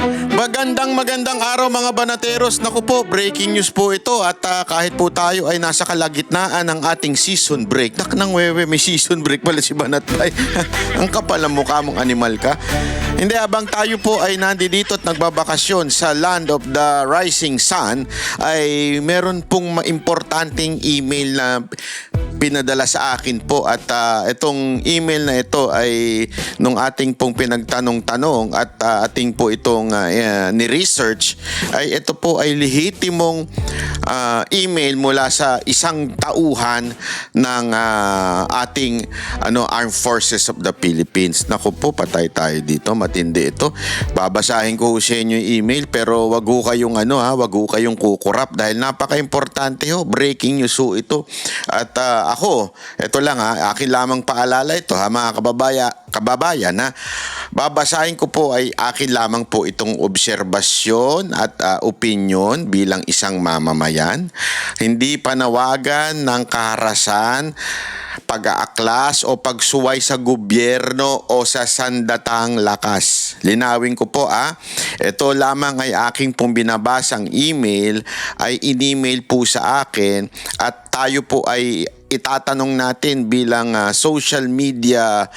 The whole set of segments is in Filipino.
Magandang araw mga banateros. Naku po, breaking news po ito at kahit po tayo ay nasa kalagitnaan ng ating season break. Nang wewe, may season break pala si Banatay. Ang kapal ng mukha mong animal ka. Hindi, abang tayo po ay nandito at nagbabakasyon sa Land of the Rising Sun, ay meron pong importanteng email na pinadala sa akin po at itong email na ito ay nung ating pong pinagtanong-tanong at ating po itong ni-research, ay ito po ay lehitimong email mula sa isang tauhan ng ating Armed Forces of the Philippines. Naku po, patay tayo dito, matindi ito. Babasahin ko sa inyo yung email pero wag ho kayong wag ho kayong kukurap dahil napaka-importante ho, breaking news ho ito. At ako, ito lang akin lamang paalala ito mga kababayan babasahin ko po ay akin lamang po itong obserbasyon at opinion bilang isang mamamayan. Hindi panawagan ng kaharasan, pag-aaklas o pagsuway sa gobyerno o sa sandatang lakas. Linawin ko po ito lamang ay aking pong binabasang email ay in-email po sa akin at tayo po ay itatanong natin bilang social media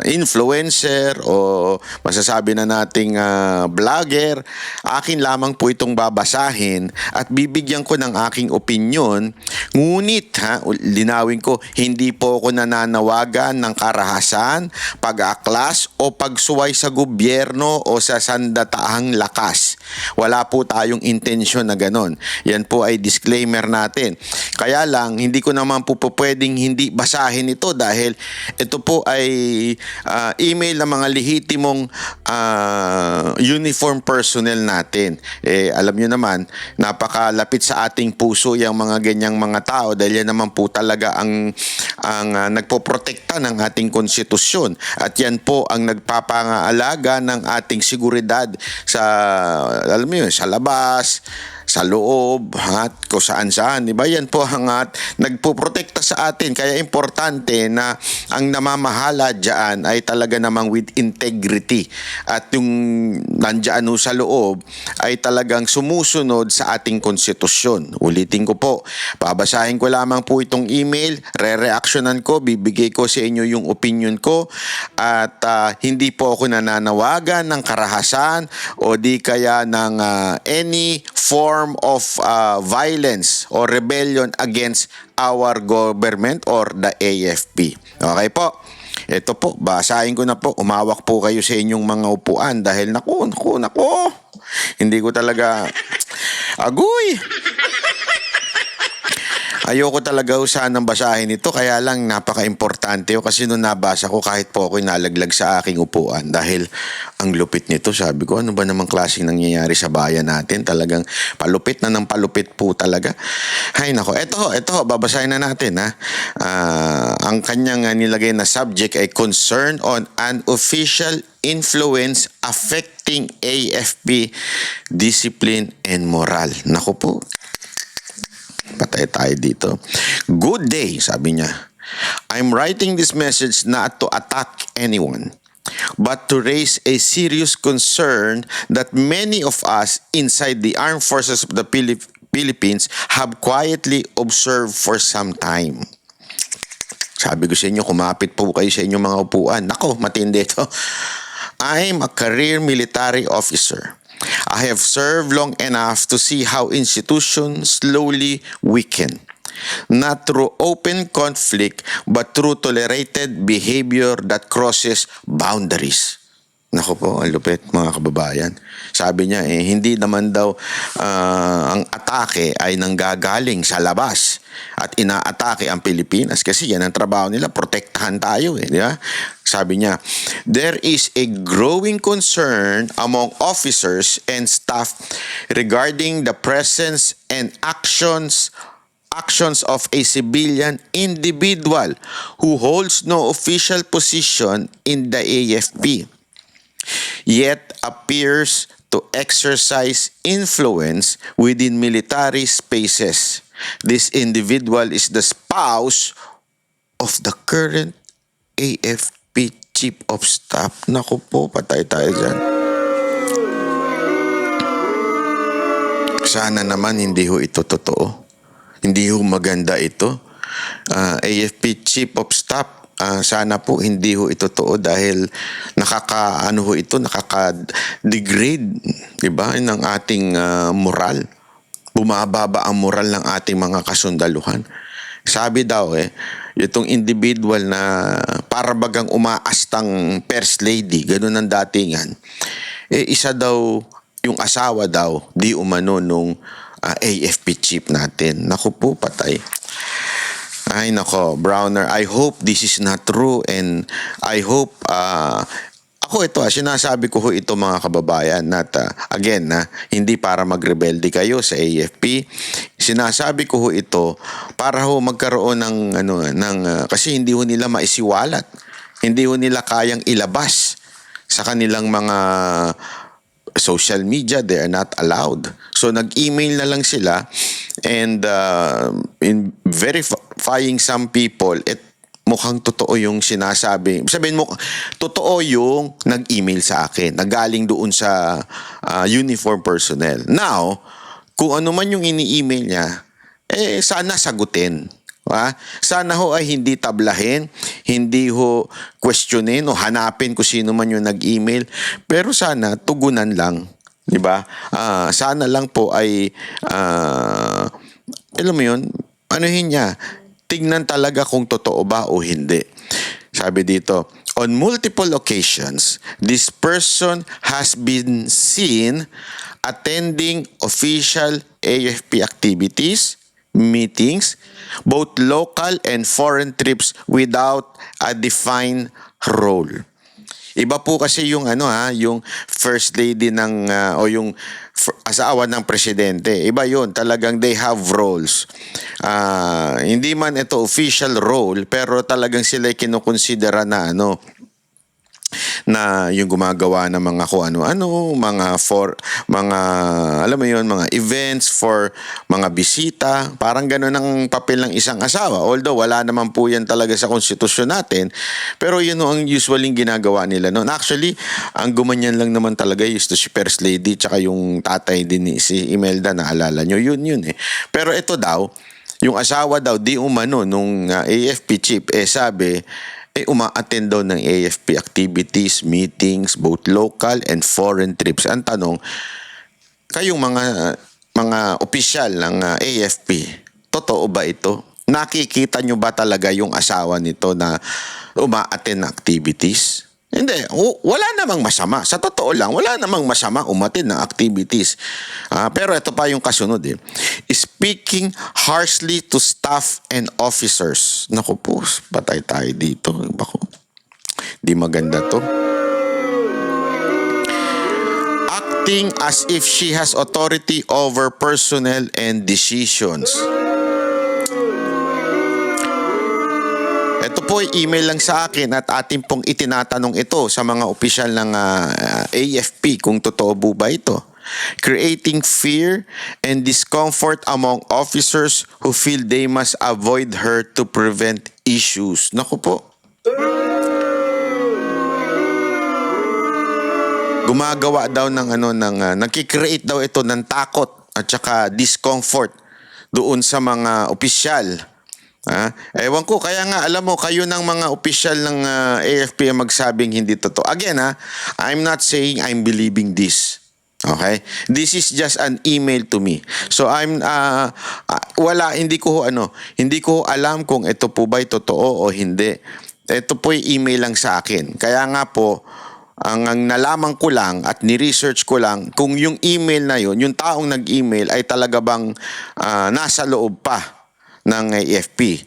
influencer o masasabi na nating vlogger. Akin lamang po itong babasahin at bibigyan ko ng aking opinion. Ngunit linawin ko, hindi po ako nananawagan ng karahasan, pag-aaklas o pagsuway sa gobyerno o sa sandataang lakas. Wala po tayong intensyon na ganon. Yan po ay disclaimer natin. Kaya lang, hindi ko naman po pwedeng hindi basahin ito dahil ito po ay email ng mga lehitimong uniform personnel natin. Alam nyo naman, napakalapit sa ating puso yung mga ganyang mga tao dahil yan naman po talaga ang nagpoprotekta ng ating konstitusyon. At yan po ang nagpapangaalaga ng ating seguridad sa, alam mo yun, sa labas, sa loob, at kung saan-saan. Diba? Yan po ang nagpoprotekta sa atin. Kaya importante na ang namamahala dyan ay talaga namang with integrity. At yung nandyan sa loob ay talagang sumusunod sa ating konstitusyon. Ulitin ko po, babasahin ko lamang po itong email, re-reactionan ko, bibigay ko sa inyo yung opinion ko at hindi po ako nananawagan ng karahasan o di kaya ng any form of violence or rebellion against our government or the AFP. Okay po? Ito po, basahin ko na po. Umawak po kayo sa inyong mga upuan dahil naku, hindi ko talaga agoy. Ayoko talaga sanang basahin ito, kaya lang napaka-importante kasi nung nabasa ko kahit po ako'y nalaglag sa aking upuan dahil ang lupit nito. Sabi ko, ano ba namang klaseng nangyayari sa bayan natin? Talagang palupit na ng palupit po talaga. Hay nako, ito, babasahin na natin ang kanyang nilagay na subject ay concern on an official influence affecting AFP discipline and moral. Naku po. Patay tayo dito. Good day, sabi niya. I'm writing this message not to attack anyone, but to raise a serious concern that many of us inside the Armed Forces of the Philippines have quietly observed for some time. Sabi ko sa inyo, kumapit po kayo sa inyong mga upuan. Nako, matindi ito. I'm a career military officer. I have served long enough to see how institutions slowly weaken. Not through open conflict, but through tolerated behavior that crosses boundaries. Naku po, ang lupit mga kababayan. Sabi niya, hindi naman daw ang atake ay nanggagaling sa labas at inaatake ang Pilipinas kasi yan ang trabaho nila, protektahan tayo di ba? Sabi niya, there is a growing concern among officers and staff regarding the presence and actions of a civilian individual who holds no official position in the AFP, yet appears to exercise influence within military spaces. This individual is the spouse of the current AFP Chief of Staff. Naku po, patay tayo dyan. Sana naman hindi ho ito totoo. Hindi ho maganda ito. AFP Chief of Staff, sana po hindi ho ito totoo dahil nakaka-degrade, di ba, ng ating moral. Bumababa ang moral ng ating mga kasundaluhan. Sabi daw itong individual na para bagang umaastang first lady, ganun ang datingan, isa daw, yung asawa daw, di umano nung AFP chief natin. Naku po, patay. Ay nako, Browner, I hope this is not true and I hope ako ito sinasabi ko ho ito mga kababayan again hindi para magrebelde kayo sa AFP. Sinasabi ko ho ito para ho magkaroon kasi hindi ho nila maisiwalat. Hindi ho nila kayang ilabas sa kanilang mga social media. They are not allowed. So nag-email na lang sila and in verifying some people, mukhang totoo yung sinasabi. Sabihin mo, totoo yung nag-email sa akin, nagaling doon sa uniform personnel. Now, kung ano man yung ini-email niya, sana sagutin. Sana ho ay hindi tablahin, hindi ho questionin o hanapin kung sino man yung nag-email, pero sana tugunan lang, di ba? Sana lang po ay alam mo yun, anuhin niya, tignan talaga kung totoo ba o hindi. Sabi dito, on multiple occasions, this person has been seen attending official AFP activities, meetings, both local and foreign trips without a defined role. Iba po kasi yung yung first lady ng o yung asawa ng presidente. Iba yun, talagang they have roles. Hindi man ito official role, pero talagang sila kinukonsidera na na yung gumagawa ng mga kung ano-ano, mga alam mo yun, mga events for mga bisita. Parang gano'n ang papel ng isang asawa. Although wala naman po yan talaga sa konstitusyon natin, pero yun ang usually ginagawa nila noon. Actually, ang gumanyan lang naman talaga is to si First Lady tsaka yung tatay din ni si Imelda, naalala nyo, yun Pero ito daw, yung asawa daw, di umano nung AFP chief, sabi, uma-attend daw ng AFP activities, meetings, both local and foreign trips. Ang tanong, kayong mga opisyal ng AFP, totoo ba ito? Nakikita nyo ba talaga yung asawa nito na uma-attend ng activities? Hindi, wala namang masama. Sa totoo lang, wala namang masama umattend ng activities. Pero ito pa yung kasunod Speaking harshly to staff and officers. Naku po, patay tayo dito. Bako, di maganda to. Acting as if she has authority over personnel and decisions. Ito po ay email lang sa akin at atin pong itinatanong ito sa mga opisyal ng AFP kung totoo po ba ito. Creating fear and discomfort among officers who feel they must avoid her to prevent issues. Naku po. Gumagawa daw ng nagki-create daw ito ng takot at saka discomfort doon sa mga opisyal. Ewan ko, kaya nga alam mo, kayo ng mga opisyal ng AFP magsabing hindi totoo. Again I'm not saying I'm believing this. Okay? This is just an email to me. So hindi ko alam kung ito po ba'y totoo o hindi. Ito po yung email lang sa akin. Kaya nga po, ang nalaman ko lang at ni-research ko lang kung yung email na yun, yung taong nag-email ay talaga bang nasa loob pa ng AFP.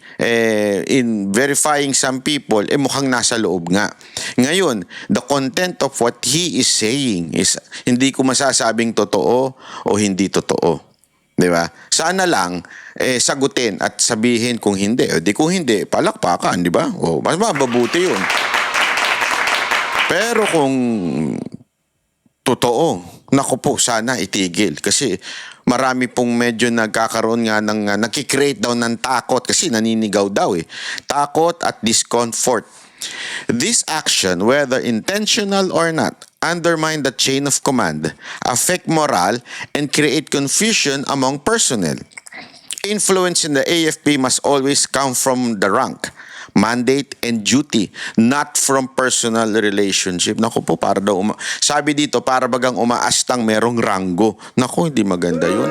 In verifying some people, mukhang nasa loob nga. Ngayon, the content of what he is saying is hindi ko masasabing totoo o hindi totoo. Di ba? Sana lang sagutin at sabihin kung hindi. Di kung hindi, palakpakan, di ba? Mas mababuti yun. Pero kung totoo, naku po, sana itigil. Kasi marami pong medyo nagkakaroon nga ng nakikreate daw ng takot kasi naninigaw daw Takot at discomfort. This action, whether intentional or not, undermine the chain of command, affect morale, and create confusion among personnel. Influence in the AFP must always come from the rank, mandate, and duty, not from personal relationship. Naku po, para daw sabi dito, para bagang umaastang merong ranggo. Naku, hindi maganda yun.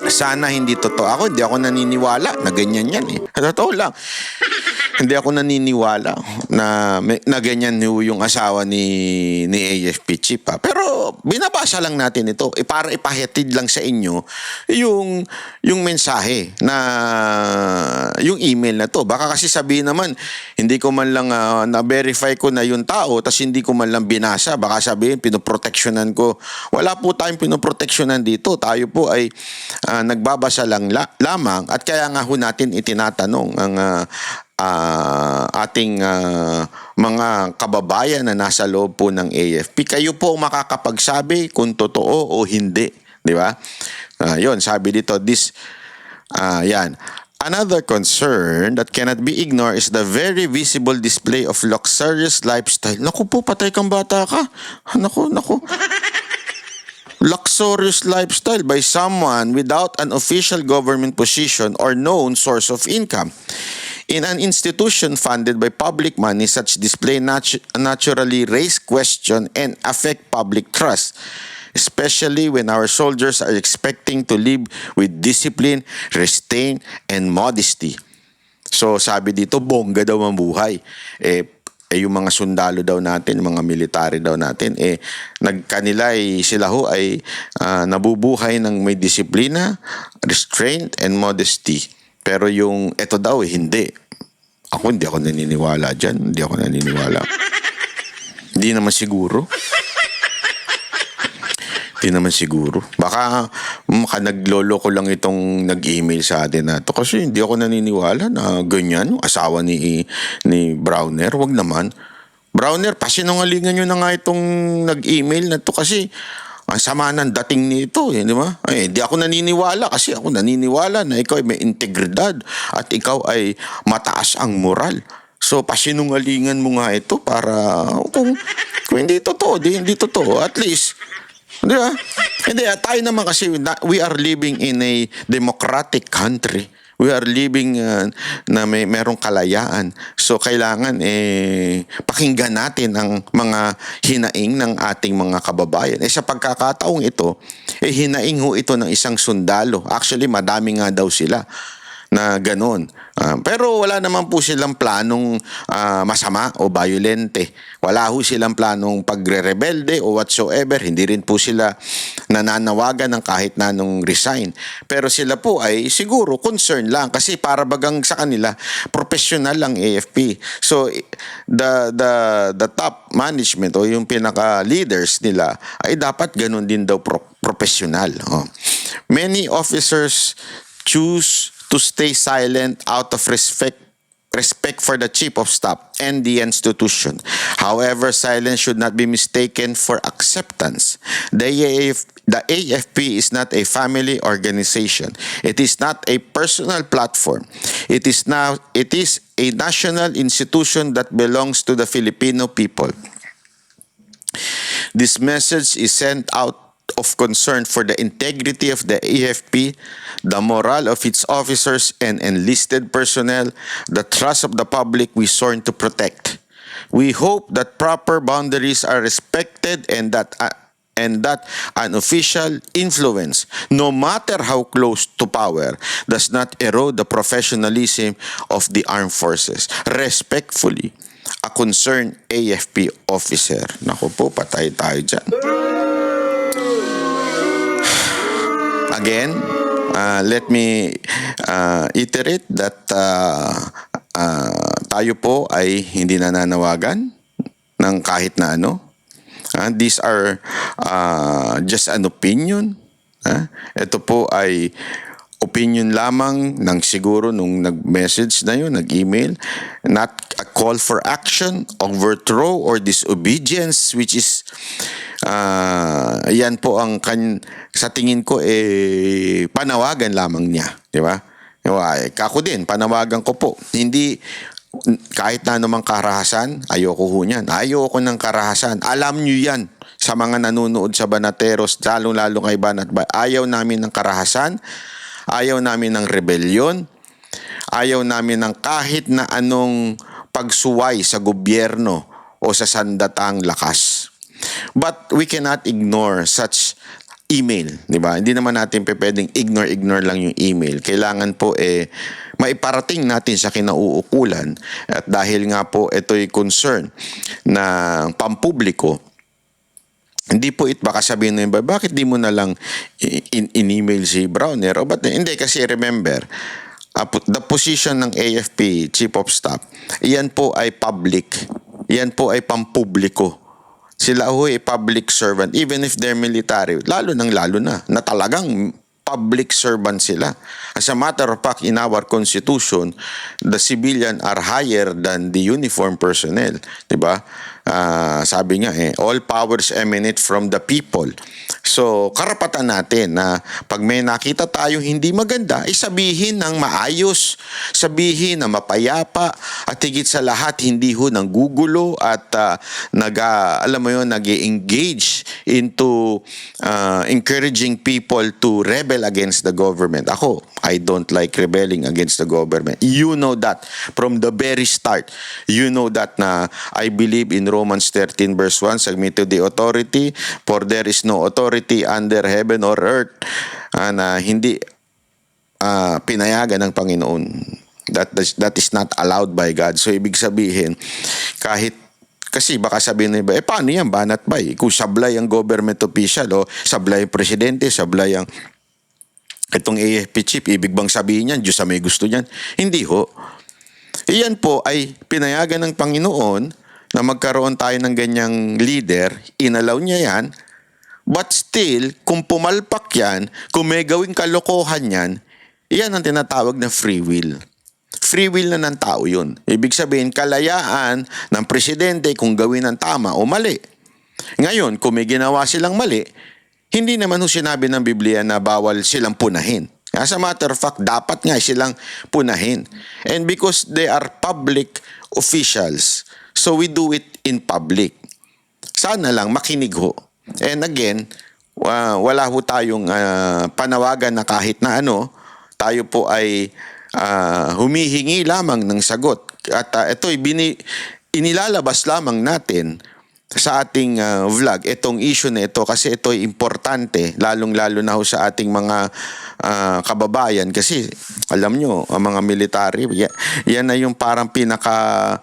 Sana hindi totoo. Hindi ako naniniwala na ganyan yan eh. Totoo lang. Hindi ako naniniwala na ganyan yung asawa ni AFP chief. Pero binabasa lang natin ito para ipahatid lang sa inyo yung mensahe na yung email na to. Baka kasi sabihin naman, hindi ko man lang na-verify ko na yung tao tas hindi ko man lang binasa. Baka sabihin, pinoproteksyonan ko. Wala po tayong pinoproteksyonan dito. Tayo po ay nagbabasa lang lamang at kaya nga ho natin itinatanong ang ating mga kababayan na nasa loob po ng AFP. Kayo po makakapagsabi kung totoo o hindi. Di ba? Yun, sabi dito, yan. Another concern that cannot be ignored is the very visible display of luxurious lifestyle. Naku po, patay kang bata ka. Naku. Luxurious lifestyle by someone without an official government position or known source of income. In an institution funded by public money, such display naturally raise question and affect public trust, especially when our soldiers are expecting to live with discipline, restraint, and modesty. So sabi dito, bongga daw ang buhay. Yung mga sundalo daw natin, mga military daw natin, nagkanila sila ho ay nabubuhay ng may disiplina, restraint, and modesty. Pero yung ito daw hindi. Hindi ako naniniwala dyan. Hindi ako naniniwala. Hindi naman siguro. Baka naglolo ko lang itong nag-email sa atin na to. Kasi hindi ako naniniwala na ganyan yung asawa ni Browner. Wag naman. Browner, pasinungalingan nyo na nga itong nag-email na to kasi ang sama ng dating nito, di ba? Hindi ako naniniwala kasi ako naniniwala na ikaw ay may integridad at ikaw ay mataas ang moral. So, pasinungalingan mo nga ito para kung hindi totoo, hindi totoo. At least, di ba? Hindi, tayo naman kasi we are living in a democratic country. We are living na merong kalayaan. So, kailangan pakinggan natin ang mga hinaing ng ating mga kababayan. Sa pagkakataong ito, hinaing ho ito ng isang sundalo. Actually, madami nga daw sila na ganun. Pero wala naman po silang planong masama o violente. Wala ho silang planong pagre-rebelde o whatsoever. Hindi rin po sila nananawagan ng kahit na nung resign. Pero sila po ay siguro concern lang kasi para bagang sa kanila professional lang AFP. So the top management o yung pinaka-leaders nila ay dapat ganun din daw professional. Many officers choose to stay silent out of respect for the chief of staff and the institution. However, silence should not be mistaken for acceptance. The AFP is not a family organization. It is not a personal platform. It is a national institution that belongs to the Filipino people. This message is sent out of concern for the integrity of the AFP, the morale of its officers and enlisted personnel, the trust of the public we sworn to protect. We hope that proper boundaries are respected and that an official influence, no matter how close to power, does not erode the professionalism of the armed forces. Respectfully, a concerned AFP officer. Naku po, patay tayo dyan. Again, let me iterate that tayo po ay hindi nananawagan ng kahit na ano. These are just an opinion. Ito po ay opinion lamang ng siguro nung nag-message na yun, nag-email. Not a call for action, overthrow, or disobedience, which is yan po ang sa tingin ko panawagan lamang niya, di ba? Ako din, panawagan ko po. Hindi Kahit na anumang karahasan, ayoko ho niyan. Ayoko ng karahasan. Alam nyo yan sa mga nanonood sa Banateros, lalo-lalo kay Banat Bay. Ayaw namin ng karahasan, ayaw namin ng rebelyon, ayaw namin ng kahit na anong pagsuway sa gobyerno o sa sandatang lakas. But we cannot ignore such email, di ba? Hindi naman natin pwedeng ignore lang yung email. Kailangan po maiparating natin sa kinauukulan, at dahil nga po ito'y concern na pampubliko, hindi po baka sabihin mo ba, bakit di mo na lang in-email si Browner? O ba't hindi, kasi remember, the position ng AFP Chief of Staff, iyan po ay public. Iyan po ay pampubliko. Sila ho ay public servant, even if they're military, lalo na talagang public servant sila. As a matter of fact, in our constitution, the civilian are higher than the uniformed personnel. Diba? Sabi nga all powers emanate from the people. So, karapatan natin na pag may nakita tayo hindi maganda, sabihin ng maayos, sabihin na mapayapa, at higit sa lahat, hindi ho ng gugulo at nag-engage into encouraging people to rebel against the government. Ako, I don't like rebelling against the government. You know that from the very start. You know that na I believe in Romans 13 verse 1, submit to the authority, for there is no authority under heaven or earth na hindi pinayagan ng Panginoon. That is not allowed by God. So ibig sabihin, kasi baka sabihin na iba, paano yan, Banat Bay? Kung sablay ang government official, sablay ang presidente, sablay ang itong AFP chief, ibig bang sabihin yan, Diyos sa may gusto niyan? Hindi ho. Iyan po ay pinayagan ng Panginoon na magkaroon tayo ng ganyang leader, inalaw niya yan, but still, kung pumalpak yan, kung may gawing kalokohan yan, iyan ang tinatawag na free will. Free will na ng tao yun. Ibig sabihin, kalayaan ng presidente kung gawin ng tama o mali. Ngayon, kung may ginawa silang mali, hindi naman ho sinabi ng Biblia na bawal silang punahin. As a matter of fact, dapat nga silang punahin. And because they are public officials, so we do it in public. Sana lang makinig ho. And again, wala ho tayong panawagan na kahit na ano, tayo po ay humihingi lamang ng sagot. At ito'y inilalabas lamang natin sa ating vlog, itong issue na ito, kasi ito'y importante, lalong-lalo na ho sa ating mga kababayan. Kasi alam nyo, ang mga military, yan na yung parang pinaka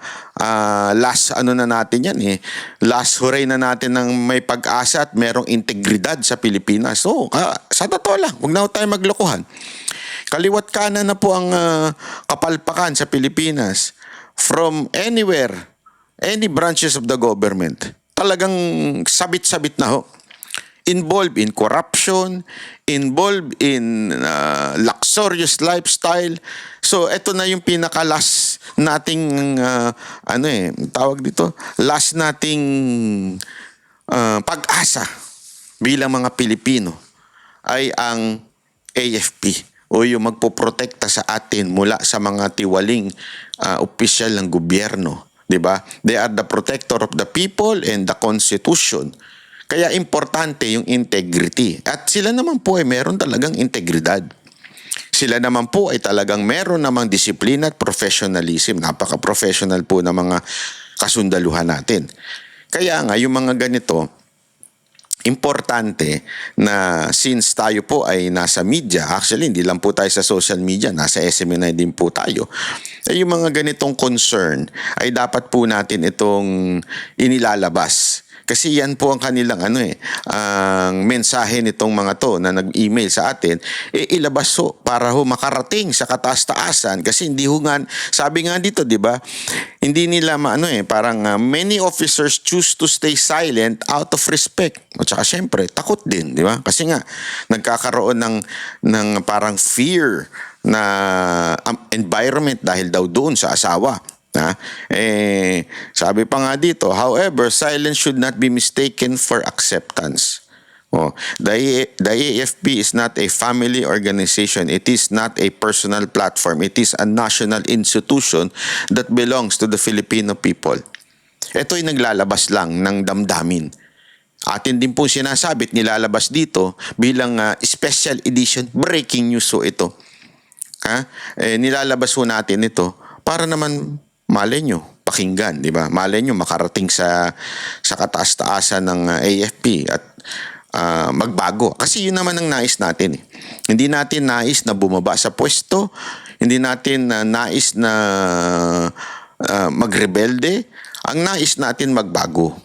last na natin yan last hooray na natin ng may pag-asa at merong integridad sa Pilipinas. So, sa totoo lang, huwag na ho tayo maglokohan. Kaliwat kanan na po ang kapalpakan sa Pilipinas from anywhere, any branches of the government. Talagang sabit-sabit na ho. Involved in corruption, involved in luxurious lifestyle. So, ito na yung pinakalas nating, tawag dito, last nating pag-asa bilang mga Pilipino ay ang AFP o yung magpoprotekta sa atin mula sa mga tiwaling opisyal ng gobyerno. Diba? They are the protector of the people and the Constitution. Kaya importante yung integrity. At sila naman po ay meron talagang integridad. Sila naman po ay talagang meron namang disiplina at professionalism. Napaka-professional po ng mga kasundaluhan natin. Kaya nga, yung mga ganito, importante na since tayo po ay nasa media, actually hindi lang po tayo sa social media, nasa SMNI din po tayo, yung mga ganitong concern ay dapat po natin itong inilalabas. Kasi yan po ang kanilang ang mensahe nitong mga to na nag-email sa atin, ilabas ho para ho makarating sa kataas-taasan. Kasi hindi ho nga, sabi nga dito, di ba, hindi nila parang many officers choose to stay silent out of respect. At saka syempre, takot din, di ba? Kasi nga, nagkakaroon ng parang fear na environment dahil daw doon sa asawa. Sabi pa nga dito, however, silence should not be mistaken for acceptance. Oh, the AFP is not a family organization. It is not a personal platform. It is a national institution that belongs to the Filipino people. Ito'y naglalabas lang ng damdamin. Atin din po sinasabit, nilalabas dito bilang special edition, breaking news so ito. Nilalabas po natin ito para naman malay nyo, pakinggan, di ba? Malay nyo makarating sa kataas-taasan ng AFP at magbago. Kasi yun naman ang nais natin. Hindi natin nais na bumaba sa pwesto, hindi natin nais na magrebelde. Ang nais natin magbago.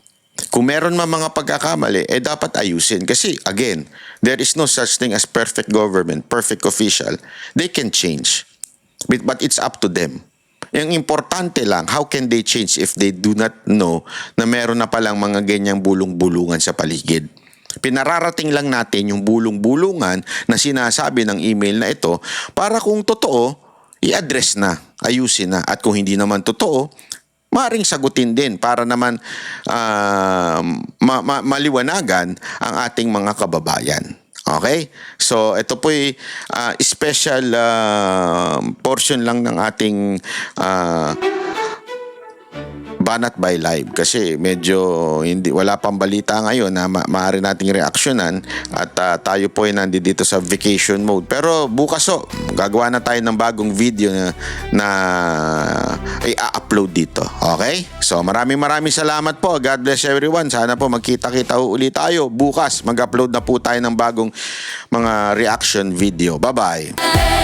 Kung meron man mga pagkakamali, dapat ayusin. Kasi, again, there is no such thing as perfect government, perfect official. They can change. But it's up to them. Yung importante lang, how can they change if they do not know na meron na palang mga ganyang bulong-bulungan sa paligid? Pinararating lang natin yung bulong-bulungan na sinasabi ng email na ito para kung totoo, i-address na, ayusin na. At kung hindi naman totoo, maaaring sagutin din para naman maliwanagan ang ating mga kababayan. Okay? So, ito po'y special portion lang ng ating Banat by Live kasi medyo wala pang balita ngayon na maaari nating reaksyonan at tayo po ay nandito sa vacation mode. Pero bukas gagawa na tayo ng bagong video na i-upload dito. Okay? So maraming salamat po. God bless everyone. Sana po magkita-kita ulit tayo. Bukas mag-upload na po tayo ng bagong mga reaction video. Bye-bye.